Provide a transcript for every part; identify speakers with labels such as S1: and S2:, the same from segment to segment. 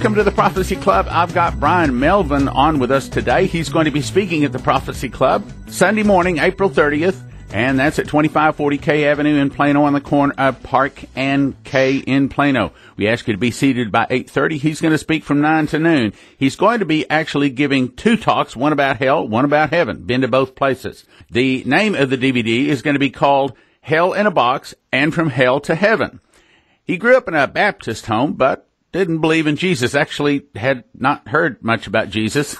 S1: Welcome to the Prophecy Club. I've got Brian Melvin on with us today. He's going to be speaking at the Prophecy Club Sunday morning, April 30th, and that's at 2540 K Avenue in Plano on the corner of Park and K in Plano. We ask you to be seated by 8:30. He's going to speak from 9 to noon. He's going to be actually giving two talks, one about hell, one about heaven. Been to both places. The name of the DVD is going to be called Hell in a Box and From Hell to Heaven. He grew up in a Baptist home, but didn't believe in Jesus. Actually had not heard much about Jesus.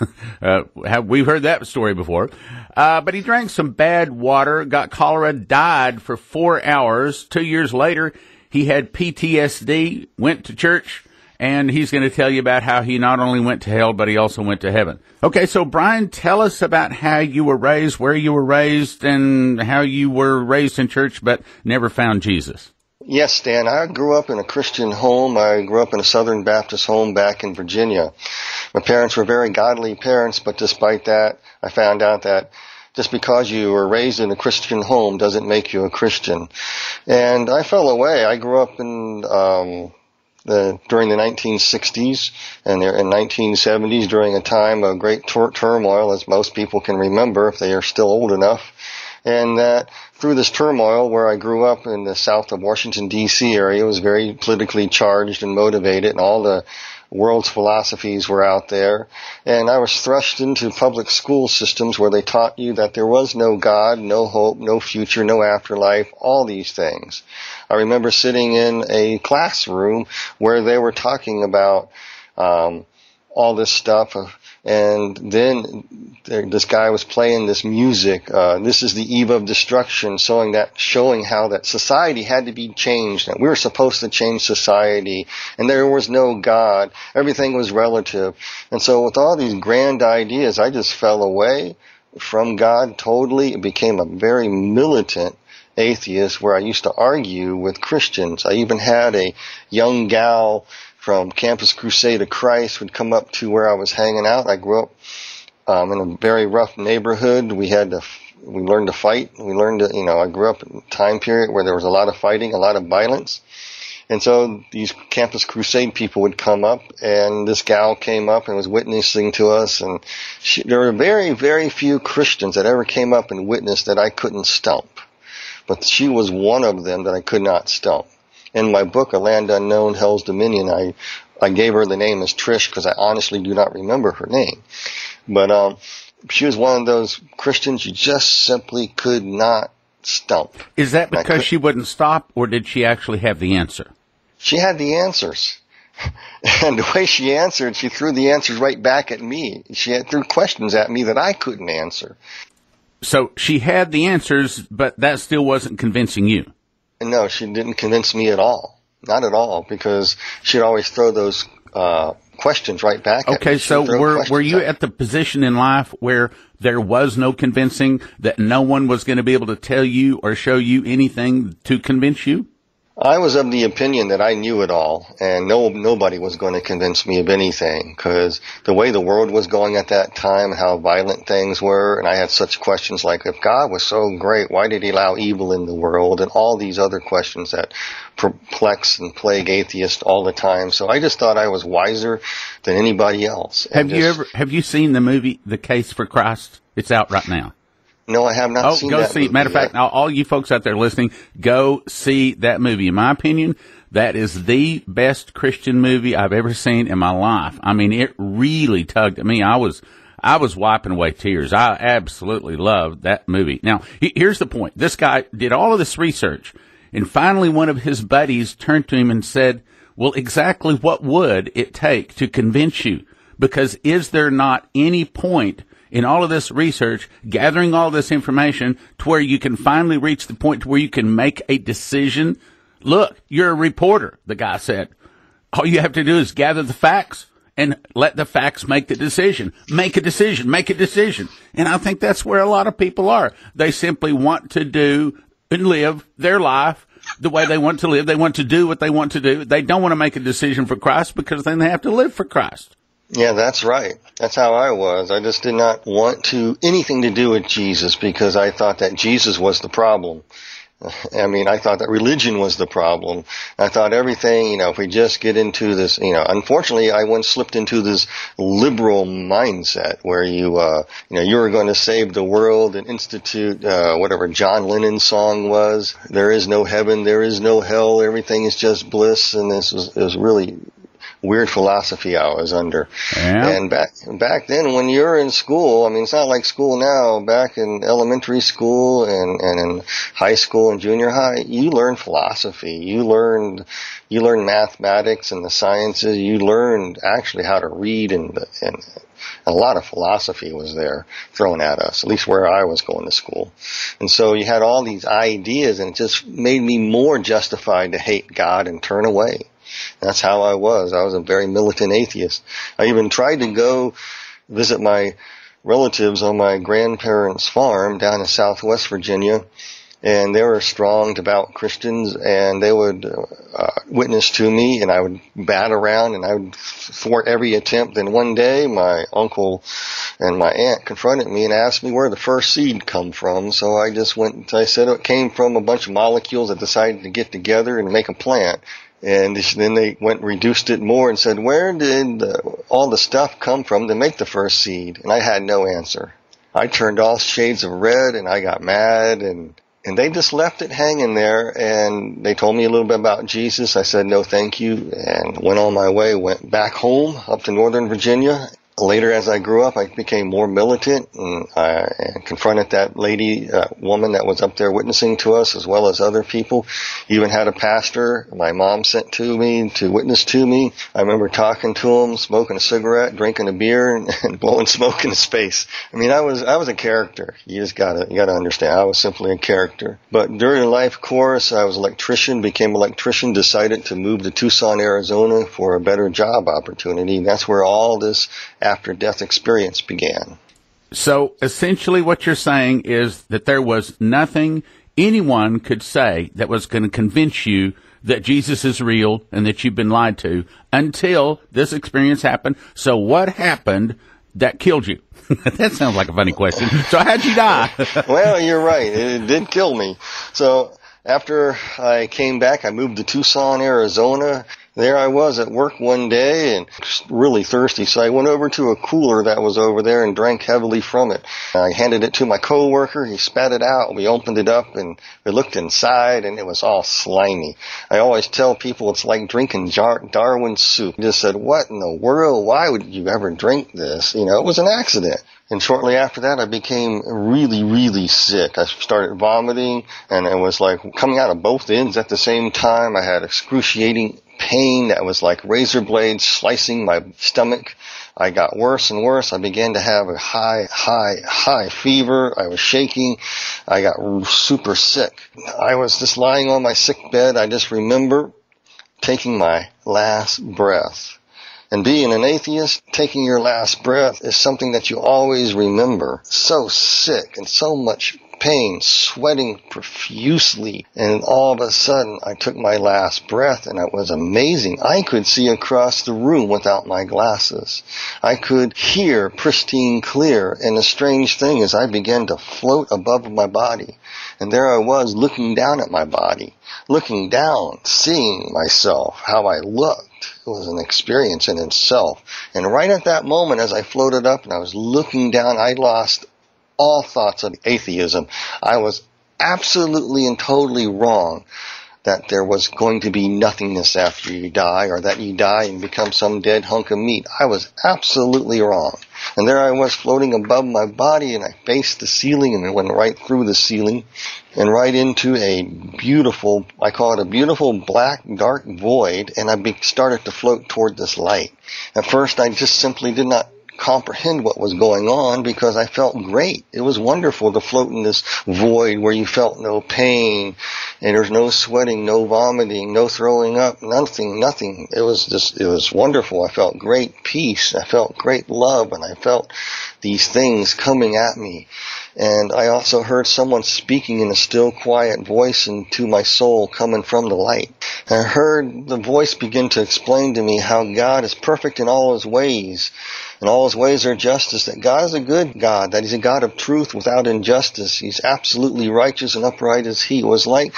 S1: We've heard that story before. But he drank some bad water, got cholera, died for 4 hours. 2 years later, he had PTSD, went to church, and he's going to tell you about how he not only went to hell, but he also went to heaven. Okay, so Brian, tell us about how you were raised, where you were raised, and how you were raised in church but never found Jesus.
S2: Yes, Dan, I grew up in a Christian home. I grew up in a Southern Baptist home back in Virginia. My parents were very godly parents, but despite that, I found out that just because you were raised in a Christian home doesn't make you a Christian. And I fell away. I grew up in during the 1960s and in 1970s during a time of great turmoil, as most people can remember if they are still old enough. And that through this turmoil where I grew up in the south of Washington, D.C. area, was very politically charged and motivated, and all the world's philosophies were out there. And I was thrust into public school systems where they taught you that there was no God, no hope, no future, no afterlife, all these things. I remember sitting in a classroom where they were talking about all this stuff, and then this guy was playing this music. This is the eve of destruction, showing how that society had to be changed, that we were supposed to change society, and there was no God. Everything was relative. And so with all these grand ideas, I just fell away from God totally. It became a very militant atheist where I used to argue with Christians. I even had a young gal from Campus Crusade of Christ would come up to where I was hanging out. I grew up in a very rough neighborhood. We learned to fight. I grew up in a time period where there was a lot of fighting, a lot of violence. And so these Campus Crusade people would come up, and this gal came up and was witnessing to us. And there were very, very few Christians that ever came up and witnessed that I couldn't stump. But she was one of them that I could not stump. In my book, A Land Unknown, Hell's Dominion, I gave her the name as Trish because I honestly do not remember her name. But she was one of those Christians you just simply could not stump.
S1: Is that because she wouldn't stop, or did she actually have the answer?
S2: She had the answers. And the way she answered, she threw the answers right back at me. She threw questions at me that I couldn't answer.
S1: So she had the answers, but that still wasn't convincing you.
S2: No, she didn't convince me at all. Not at all, because she'd always throw those questions right back at me.
S1: Okay, so were you at the position in life where there was no convincing, that no one was going to be able to tell you or show you anything to convince you?
S2: I was of the opinion that I knew it all, and nobody was going to convince me of anything, because the way the world was going at that time, how violent things were, and I had such questions like, if God was so great, why did he allow evil in the world, and all these other questions that perplex and plague atheists all the time. So I just thought I was wiser than anybody else.
S1: Have you seen the movie The Case for Christ? It's out right now.
S2: No, I have not seen that movie. Go see.
S1: Matter of fact, all you folks out there listening, go see that movie. In my opinion, that is the best Christian movie I've ever seen in my life. I mean, it really tugged at me. I was wiping away tears. I absolutely loved that movie. Now, here's the point. This guy did all of this research, and finally one of his buddies turned to him and said, well, exactly what would it take to convince you? Because is there not any point in all of this research, gathering all this information to where you can finally reach the point to where you can make a decision? Look, you're a reporter, the guy said. All you have to do is gather the facts and let the facts make the decision. Make a decision. Make a decision. And I think that's where a lot of people are. They simply want to do and live their life the way they want to live. They want to do what they want to do. They don't want to make a decision for Christ because then they have to live for Christ.
S2: Yeah, that's right. That's how I was. I just did not want anything to do with Jesus because I thought that Jesus was the problem. I mean, I thought that religion was the problem. I thought everything, if we just get into this, unfortunately, I once slipped into this liberal mindset where you were going to save the world and institute, whatever John Lennon's song was. There is no heaven, there is no hell, everything is just bliss. And it was really weird philosophy I was under.
S1: Yeah.
S2: And back then, when you're in school, I mean, it's not like school now. Back in elementary school and in high school and junior high, you learned philosophy. You learned mathematics and the sciences. You learned actually how to read, and a lot of philosophy was there thrown at us, at least where I was going to school. And so you had all these ideas, and it just made me more justified to hate God and turn away. That's how I was. I was a very militant atheist. I even tried to go visit my relatives on my grandparents' farm down in southwest Virginia, and they were strong, devout Christians, and they would witness to me, and I would bat around, and I would thwart every attempt. And one day, my uncle and my aunt confronted me and asked me where the first seed come from. So I just I said it came from a bunch of molecules that decided to get together and make a plant. And then they reduced it more and said, where did all the stuff come from to make the first seed? And I had no answer. I turned all shades of red, and I got mad, and they just left it hanging there, and they told me a little bit about Jesus. I said, no, thank you, and went on my way, went back home up to Northern Virginia. Later, as I grew up, I became more militant, and I confronted that woman that was up there witnessing to us, as well as other people. Even had a pastor my mom sent to me to witness to me. I remember talking to him, smoking a cigarette, drinking a beer, and blowing smoke into space. I mean, I was a character. You gotta understand. I was simply a character. But during the life course, I was an electrician, became an electrician, decided to move to Tucson, Arizona for a better job opportunity. And that's where all this after-death experience began.
S1: So essentially what you're saying is that there was nothing anyone could say that was going to convince you that Jesus is real and that you've been lied to until this experience happened. So what happened that killed you? That sounds like a funny question. So how'd you die?
S2: Well, you're right. It did kill me. So after I came back, I moved to Tucson, Arizona. There I was at work one day and really thirsty, so I went over to a cooler that was over there and drank heavily from it. I handed it to my coworker. He spat it out. We opened it up and we looked inside, and it was all slimy. I always tell people it's like drinking Darwin's soup. I just said, what in the world? Why would you ever drink this? It was an accident. And shortly after that, I became really, really sick. I started vomiting, and it was like coming out of both ends at the same time. I had excruciating pain that was like razor blades slicing my stomach. I got worse and worse. I began to have a high fever. I was shaking. I got super sick. I was just lying on my sick bed. I just remember taking my last breath. And being an atheist, taking your last breath is something that you always remember. So sick and so much pain, sweating profusely, and all of a sudden I took my last breath, and it was amazing. I could see across the room without my glasses. I could hear pristine clear, and the strange thing is I began to float above my body, and there I was looking down at my body, looking down, seeing myself, how I looked. It was an experience in itself. And right at that moment, as I floated up and I was looking down, I lost all thoughts of atheism. I was absolutely and totally wrong that there was going to be nothingness after you die, or that you die and become some dead hunk of meat. I was absolutely wrong. And there I was floating above my body, and I faced the ceiling, and it went right through the ceiling and right into a beautiful, I call it a beautiful black dark void, and I started to float toward this light. At first I just simply did not comprehend what was going on, because I felt great. It was wonderful to float in this void where you felt no pain, and there's no sweating, no vomiting, no throwing up, nothing. It was wonderful. I felt great peace. I felt great love, and I felt these things coming at me. And I also heard someone speaking in a still, quiet voice into my soul coming from the light. And I heard the voice begin to explain to me how God is perfect in all his ways, and all his ways are justice, that God is a good God, that he's a God of truth without injustice. He's absolutely righteous and upright as he. It was like,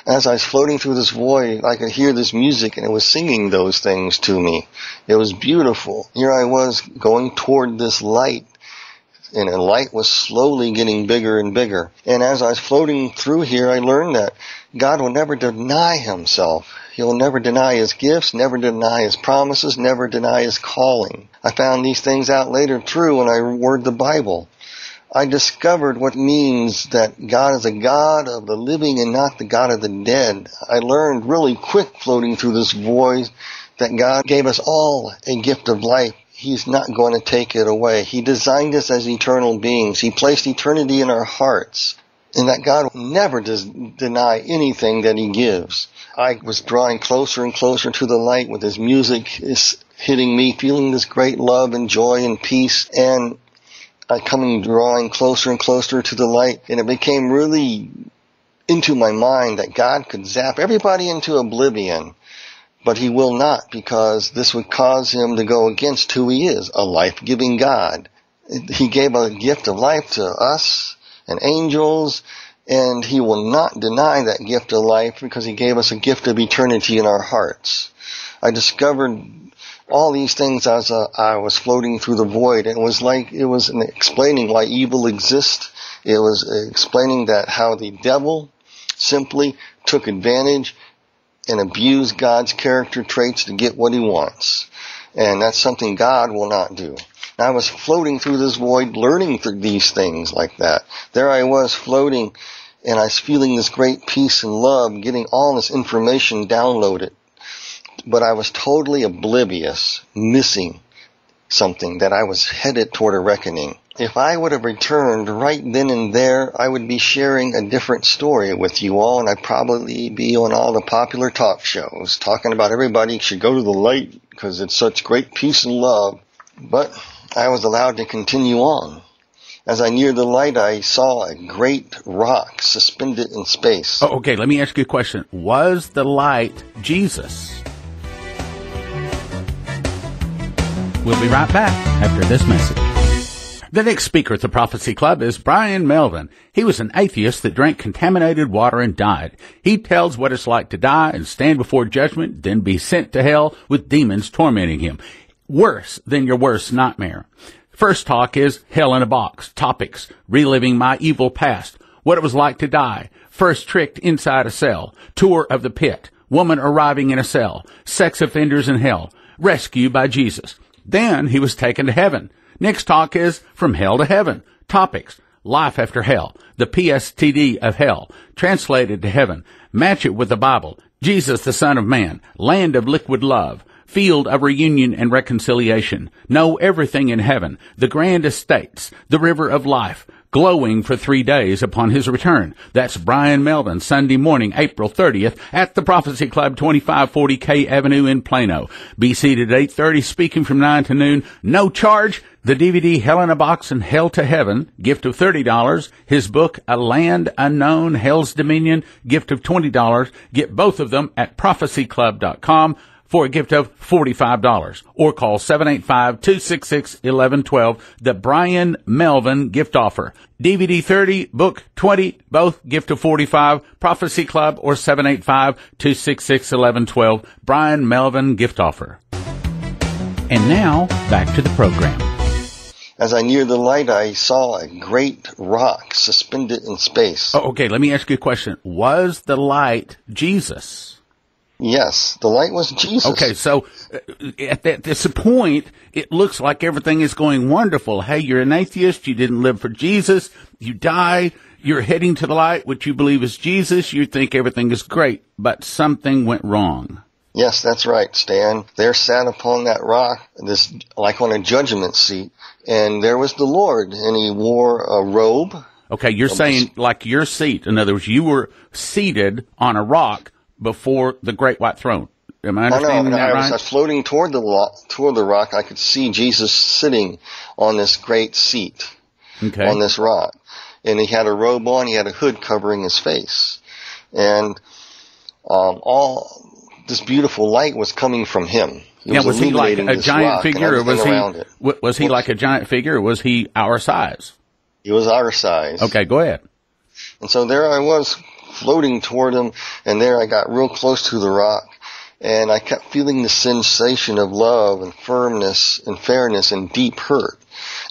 S2: as I was floating through this void, I could hear this music, and it was singing those things to me. It was beautiful. Here I was going toward this light, and the light was slowly getting bigger and bigger. And as I was floating through here, I learned that God will never deny himself. He'll never deny his gifts, never deny his promises, never deny his calling. I found these things out later true when I read the Bible. I discovered what it means that God is a God of the living and not the God of the dead. I learned really quick floating through this void that God gave us all a gift of life. He's not going to take it away. He designed us as eternal beings. He placed eternity in our hearts. And that God will never deny anything that he gives. I was drawing closer and closer to the light with his music is hitting me, feeling this great love and joy and peace. And I drawing closer and closer to the light. And it became really into my mind that God could zap everybody into oblivion. But he will not, because this would cause him to go against who he is, a life-giving God. He gave a gift of life to us and angels, and he will not deny that gift of life because he gave us a gift of eternity in our hearts. I discovered all these things as I was floating through the void. It was like it was explaining why evil exists. It was explaining that how the devil simply took advantage and abuse God's character traits to get what he wants. And that's something God will not do. And I was floating through this void, learning through these things like that. There I was floating, and I was feeling this great peace and love, getting all this information downloaded. But I was totally oblivious, missing something, that I was headed toward a reckoning. If I would have returned right then and there, I would be sharing a different story with you all, and I'd probably be on all the popular talk shows talking about everybody should go to the light because it's such great peace and love. But I was allowed to continue on. As I neared the light, I saw a great rock suspended in space.
S1: Oh, okay, let me ask you a question. Was the light Jesus? We'll be right back after this message. The next speaker at the Prophecy Club is Brian Melvin. He was an atheist that drank contaminated water and died. He tells what it's like to die and stand before judgment, then be sent to hell with demons tormenting him. Worse than your worst nightmare. First talk is Hell in a Box. Topics: reliving my evil past, what it was like to die, first tricked inside a cell, tour of the pit, woman arriving in a cell, sex offenders in hell, rescue by Jesus. Then he was taken to heaven. Next talk is From Hell to Heaven. Topics: life after hell, the PSTD of hell, translated to heaven, match it with the Bible, Jesus the Son of Man, land of liquid love, field of reunion and reconciliation, know everything in heaven, the grand estates, the river of life, glowing for 3 days upon his return. That's Brian Melvin, Sunday morning, April 30th, at the Prophecy Club, 2540 K Avenue in Plano. Be seated at 8:30, speaking from 9 to noon. No charge. The DVD Hell in a Box and Hell to Heaven, gift of $30. His book, A Land Unknown, Hell's Dominion, gift of $20. Get both of them at prophecyclub.com for a gift of $45. Or call 785-266-1112, the Brian Melvin gift offer. DVD 30, book 20, both gift of $45, Prophecy Club, or 785-266-1112, Brian Melvin gift offer. And now, back to the program.
S2: As I neared the light, I saw a great rock suspended in space.
S1: Oh, okay, let me ask you a question. Was the light Jesus?
S2: Yes, the light was Jesus.
S1: Okay, so at this point, it looks like everything is going wonderful. Hey, you're an atheist. You didn't live for Jesus. You die. You're heading to the light, which you believe is Jesus. You think everything is great, but something went wrong.
S2: Yes, that's right, Stan. There sat upon that rock, this like on a judgment seat, and there was the Lord, and he wore a robe.
S1: Okay, you're saying like your seat. In other words, you were seated on a rock before the great white throne. Am I
S2: Oh, no,
S1: understanding that
S2: I
S1: right?
S2: was floating toward the rock. I could see Jesus sitting on this great seat
S1: Okay.
S2: on this rock. And he had a robe on, he had a hood covering his face. And all this beautiful light was coming from him.
S1: Was he like a giant figure, or was he like a giant figure, or was he our size?
S2: He was our size.
S1: Okay, go ahead.
S2: And so there I was floating toward him, and there I got real close to the rock, and I kept feeling the sensation of love and firmness and fairness and deep hurt.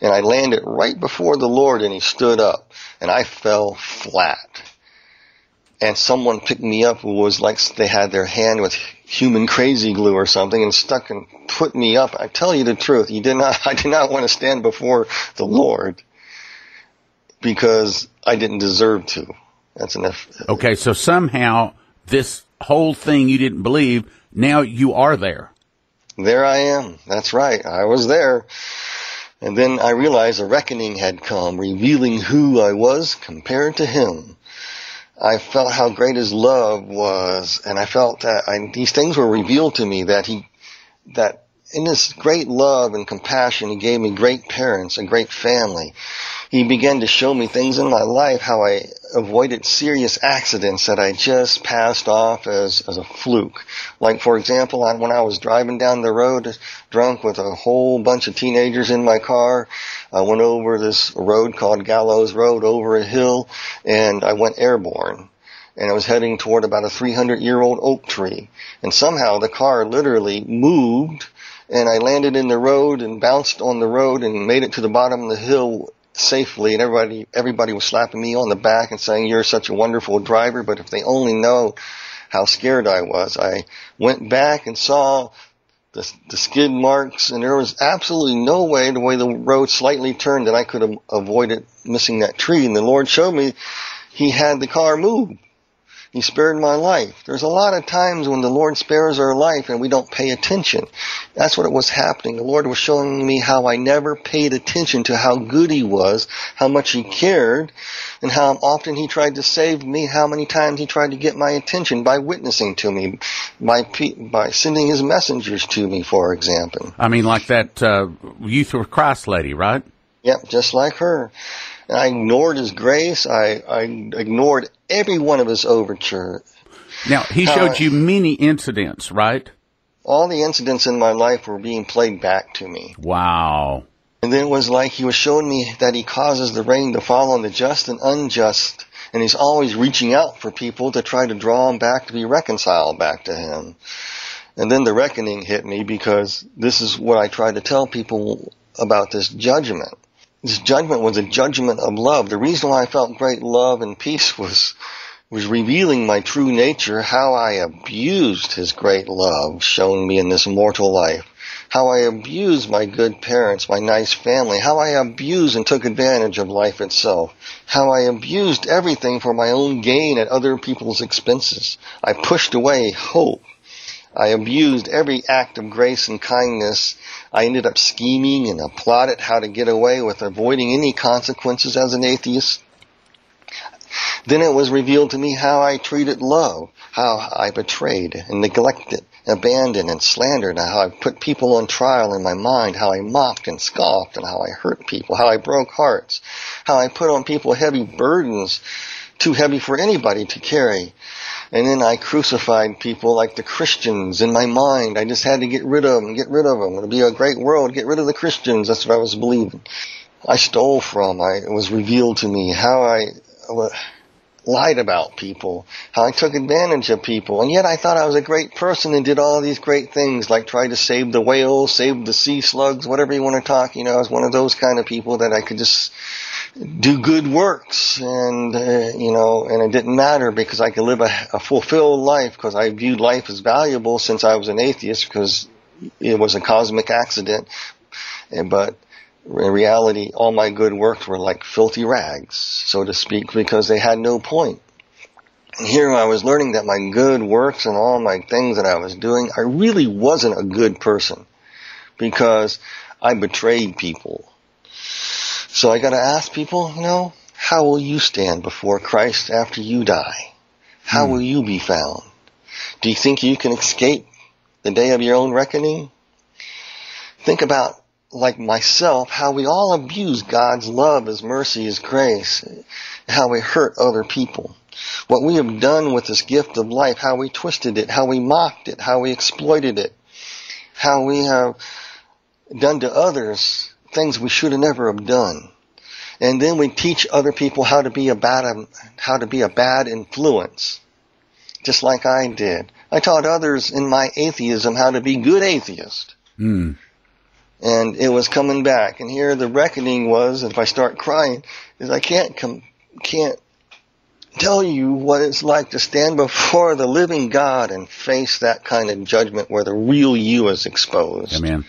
S2: And I landed right before the Lord, and he stood up, and I fell flat. And someone picked me up who was like they had their hand with human crazy glue or something and stuck and put me up. I tell you the truth, I did not want to stand before the Lord because I didn't deserve to. That's enough.
S1: Okay, so somehow this whole thing you didn't believe, now you are there.
S2: There I am. That's right. I was there. And then I realized a reckoning had come, revealing who I was compared to him. I felt how great his love was, and I felt that these things were revealed to me, that in this great love and compassion, he gave me great parents, a great family. He began to show me things in my life, how I avoided serious accidents that I just passed off as a fluke. Like, for example, when I was driving down the road drunk with a whole bunch of teenagers in my car, I went over this road called Gallows Road over a hill, and I went airborne. And I was heading toward about a 300-year-old oak tree. And somehow the car literally moved, and I landed in the road and bounced on the road and made it to the bottom of the hill safely, and everybody was slapping me on the back and saying, "You're such a wonderful driver." But if they only know how scared I was. I went back and saw the skid marks, and there was absolutely no way, the way the road slightly turned, that I could have avoided missing that tree. And the Lord showed me he had the car moved. He spared my life. There's a lot of times when the Lord spares our life and we don't pay attention. That's what was happening. The Lord was showing me how I never paid attention to how good he was, how much he cared, and how often he tried to save me, how many times he tried to get my attention by witnessing to me, by sending his messengers to me, for example.
S1: I mean, like that Youth for Christ lady, right?
S2: Yep, just like her. And I ignored his grace. I ignored every one of his overtures.
S1: Now, he showed you many incidents, right?
S2: All the incidents in my life were being played back to me.
S1: Wow.
S2: And then it was like he was showing me that he causes the rain to fall on the just and unjust. And he's always reaching out for people to try to draw them back, to be reconciled back to him. And then the reckoning hit me, because this is what I try to tell people about this judgment. This judgment was a judgment of love. The reason why I felt great love and peace was revealing my true nature, how I abused his great love shown me in this mortal life, how I abused my good parents, my nice family, how I abused and took advantage of life itself, how I abused everything for my own gain at other people's expenses. I pushed away hope. I abused every act of grace and kindness. I ended up scheming and I plotted how to get away with avoiding any consequences as an atheist. Then it was revealed to me how I treated love, how I betrayed and neglected, abandoned and slandered, and how I put people on trial in my mind, how I mocked and scoffed, and how I hurt people, how I broke hearts, how I put on people heavy burdens, too heavy for anybody to carry. And then I crucified people like the Christians in my mind. I just had to get rid of them. It'll be a great world. Get rid of the Christians. That's what I was believing. I stole from. It was revealed to me how I lied about people, how I took advantage of people. And yet I thought I was a great person and did all these great things, like try to save the whales, save the sea slugs, whatever you want to talk. I was one of those kind of people that I could just do good works, and and it didn't matter, because I could live a fulfilled life, because I viewed life as valuable since I was an atheist, because it was a cosmic accident. But in reality, all my good works were like filthy rags, so to speak, because they had no point. And here I was learning that my good works and all my things that I was doing, I really wasn't a good person, because I betrayed people. So I got to ask people, how will you stand before Christ after you die? How will you be found? Do you think you can escape the day of your own reckoning? Think about, like myself, how we all abuse God's love, His mercy, His grace, how we hurt other people. What we have done with this gift of life, how we twisted it, how we mocked it, how we exploited it, how we have done to others things we should have never have done. And then we teach other people how to be a bad influence, just like I did. I taught others in my atheism how to be good atheists. And it was coming back. And here the reckoning was, if I start crying, is I can't tell you what it's like to stand before the living God and face that kind of judgment where the real you is exposed.
S1: Amen.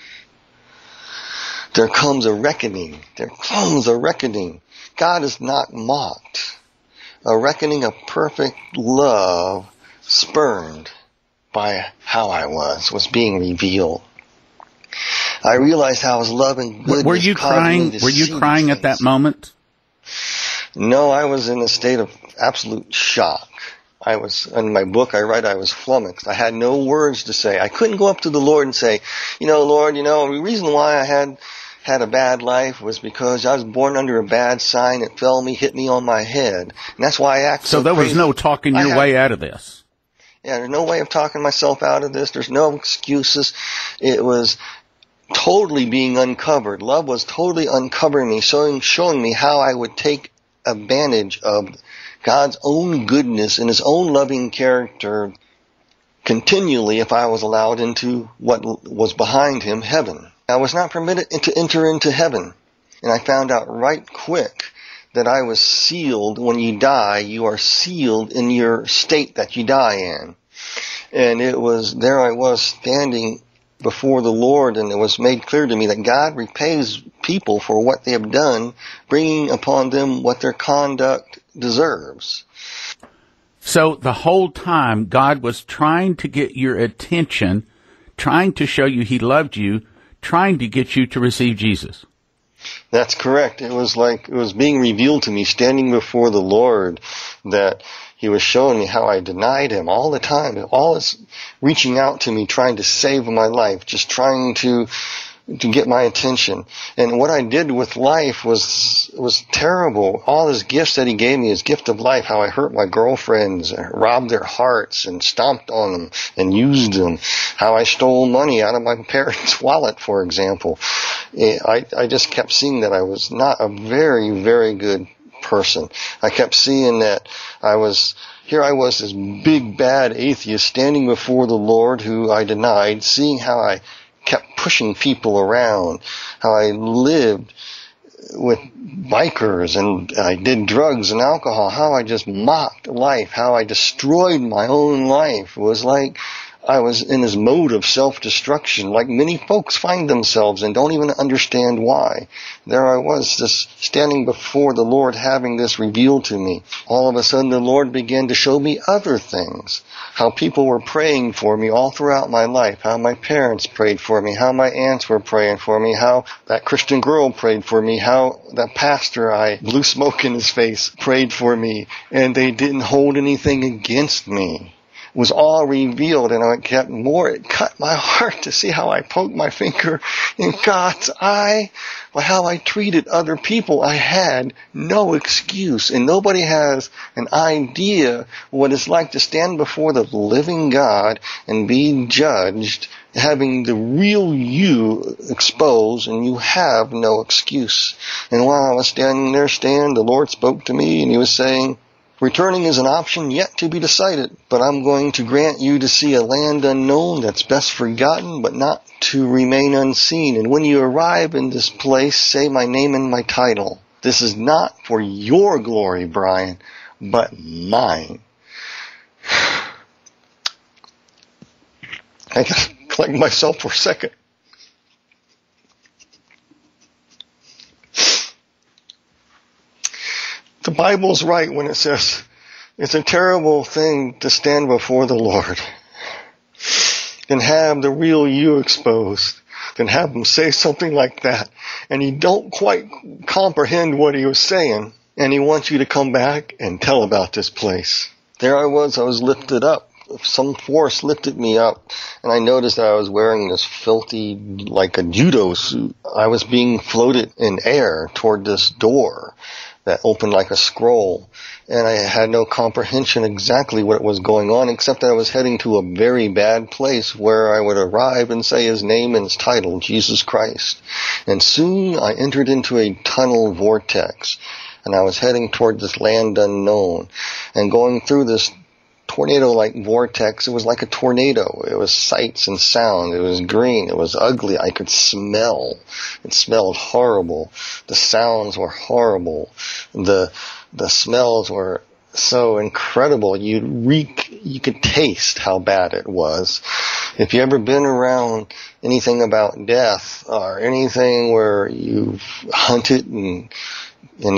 S2: There comes a reckoning. There comes a reckoning. God is not mocked. A reckoning of perfect love spurned by how I was being revealed. I realized how His love and goodness
S1: Were you crying? Were you crying at that moment?
S2: No, I was in a state of absolute shock. I was, in my book I write, I was flummoxed. I had no words to say. I couldn't go up to the Lord and say, Lord, the reason why I had a bad life was because I was born under a bad sign. It hit me on my head. And that's why I act so
S1: there
S2: crazy.
S1: Was no talking your way out of this.
S2: Yeah, there's no way of talking myself out of this. There's no excuses. It was totally being uncovered. Love was totally uncovering me, showing me how I would take advantage of God's own goodness and His own loving character continually if I was allowed into what was behind Him, heaven. I was not permitted to enter into heaven. And I found out right quick that I was sealed. When you die, you are sealed in your state that you die in. And there I was standing before the Lord, and it was made clear to me that God repays people for what they have done, bringing upon them what their conduct deserves.
S1: So the whole time, God was trying to get your attention, trying to show you He loved you, trying to get you to receive Jesus.
S2: That's correct. It was being revealed to me standing before the Lord that He was showing me how I denied Him all the time. All is reaching out to me, trying to save my life, just trying to get my attention. And what I did with life was terrible. All His gifts that He gave me, His gift of life, how I hurt my girlfriends, robbed their hearts and stomped on them and used them, how I stole money out of my parents' wallet, for example. I just kept seeing that I was not a very, very good person. I kept seeing that here I was, this big bad atheist standing before the Lord who I denied, seeing how I kept pushing people around, how I lived with bikers and I did drugs and alcohol, how I just mocked life, how I destroyed my own life. It was like I was in this mode of self-destruction, like many folks find themselves and don't even understand why. There I was, just standing before the Lord, having this revealed to me. All of a sudden, the Lord began to show me other things, how people were praying for me all throughout my life, how my parents prayed for me, how my aunts were praying for me, how that Christian girl prayed for me, how that pastor I blew smoke in his face prayed for me, and they didn't hold anything against me. Was all revealed, and it cut my heart to see how I poked my finger in God's eye, by how I treated other people. I had no excuse, and nobody has an idea what it's like to stand before the living God and be judged, having the real you exposed, and you have no excuse. And while I was standing there, the Lord spoke to me, and He was saying, returning is an option yet to be decided, but I'm going to grant you to see a land unknown that's best forgotten, but not to remain unseen. And when you arrive in this place, say my name and my title. This is not for your glory, Brian, but mine. I gotta collect myself for a second. The Bible's right when it says it's a terrible thing to stand before the Lord and have the real you exposed, than have Him say something like that, and you don't quite comprehend what He was saying, and He wants you to come back and tell about this place. There I was lifted up, some force lifted me up, and I noticed that I was wearing this filthy, like a judo suit. I was being floated in air toward this door that opened like a scroll, and I had no comprehension exactly what was going on, except that I was heading to a very bad place where I would arrive and say his name and his title, Jesus Christ. And soon I entered into a tunnel vortex, and I was heading toward this land unknown, and going through this tornado-like vortex. It was like a tornado. It was sights and sound. It was green. It was ugly. I could smell. It smelled horrible. The sounds were horrible. The smells were so incredible. You could taste how bad it was. If you ever been around anything about death or anything where you've hunted and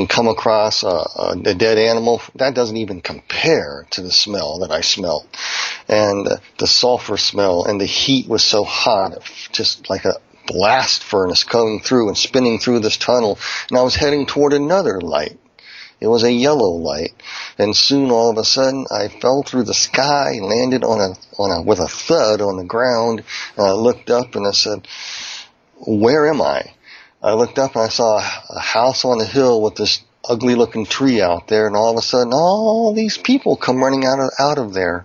S2: you come across a dead animal, that doesn't even compare to the smell that I smelled. And the sulfur smell, and the heat was so hot, just like a blast furnace coming through and spinning through this tunnel. And I was heading toward another light. It was a yellow light. And soon, all of a sudden, I fell through the sky and landed with a thud on the ground. And I looked up and I said, "Where am I?" I looked up and I saw a house on a hill with this ugly looking tree out there, and all of a sudden all these people come running out of there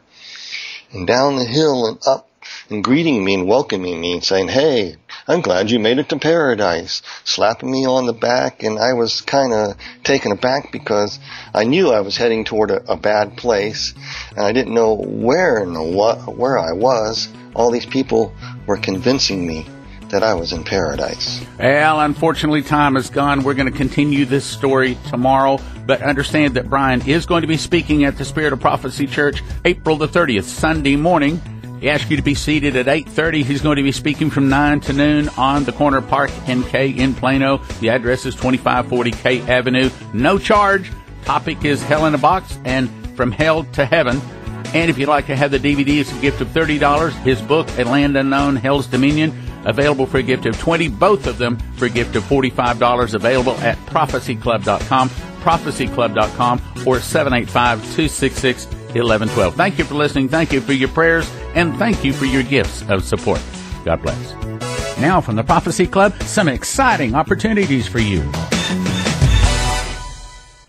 S2: and down the hill and up and greeting me and welcoming me and saying, "Hey, I'm glad you made it to paradise," slapping me on the back. And I was kind of taken aback because I knew I was heading toward a bad place, and I didn't know where I was. All these people were convincing me that I was in paradise.
S1: Well, unfortunately, time is gone. We're going to continue this story tomorrow, but understand that Brian is going to be speaking at the Spirit of Prophecy Church April the 30th, Sunday morning. He asked you to be seated at 8:30. He's going to be speaking from 9 to noon on the corner of Park and K in Plano. The address is 2540 K Avenue. No charge. Topic is Hell in a Box and From Hell to Heaven. And if you'd like to have the DVD, it's a gift of $30. His book, A Land Unknown, Hell's Dominion, available for a gift of $20. Both of them for a gift of $45. Available at prophecyclub.com, prophecyclub.com, or 785-266-1112. Thank you for listening. Thank you for your prayers. And thank you for your gifts of support. God bless. Now from the Prophecy Club, some exciting opportunities for you.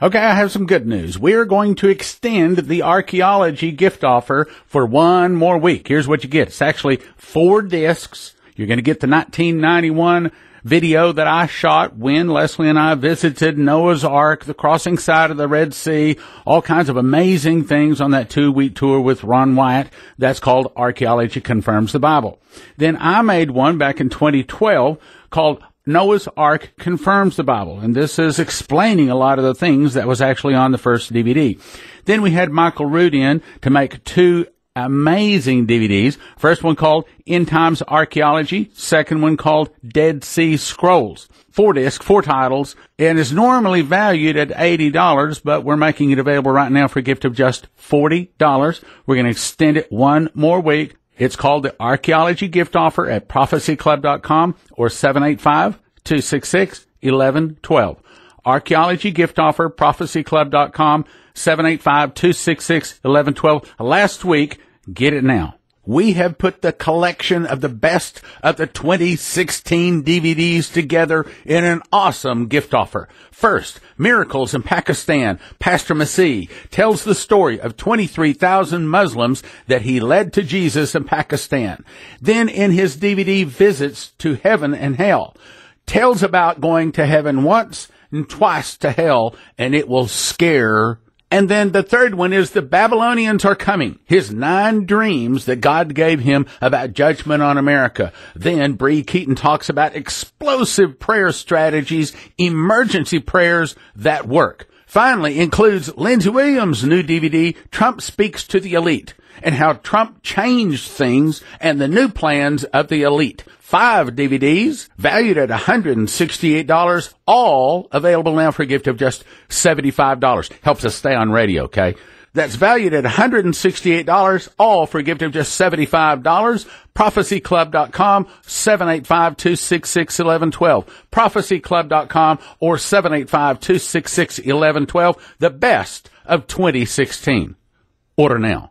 S1: Okay, I have some good news. We are going to extend the archaeology gift offer for one more week. Here's what you get. It's actually 4 discs. You're going to get the 1991 video that I shot when Leslie and I visited Noah's Ark, the crossing side of the Red Sea, all kinds of amazing things on that 2-week tour with Ron Wyatt. That's called Archaeology Confirms the Bible. Then I made one back in 2012 called Noah's Ark Confirms the Bible, and this is explaining a lot of the things that was actually on the first DVD. Then we had Michael Root in to make 2 amazing DVDs. First one called End Times Archaeology. Second one called Dead Sea Scrolls. 4 discs, 4 titles, and is normally valued at $80, but we're making it available right now for a gift of just $40. We're going to extend it one more week. It's called the Archaeology Gift Offer at prophecyclub.com or 785-266-1112. Archaeology Gift Offer, prophecyclub.com, 785-266-1112. Last week, get it now. We have put the collection of the best of the 2016 DVDs together in an awesome gift offer. First, Miracles in Pakistan. Pastor Masih tells the story of 23,000 Muslims that he led to Jesus in Pakistan. Then in his DVD, Visits to Heaven and Hell, tells about going to heaven once and twice to hell, and it will scare. And then the third one is The Babylonians Are Coming, his 9 dreams that God gave him about judgment on America. Then Bree Keaton talks about explosive prayer strategies, emergency prayers that work. Finally includes Lindsey Williams' new DVD, Trump Speaks to the Elite, and how Trump changed things and the new plans of the elite. 5 DVDs valued at $168, all available now for a gift of just $75. Helps us stay on radio, okay? That's valued at $168, all for a gift of just $75. prophecyclub.com, 785-266-1112. prophecyclub.com or 785-266-1112. The best of 2016. Order now.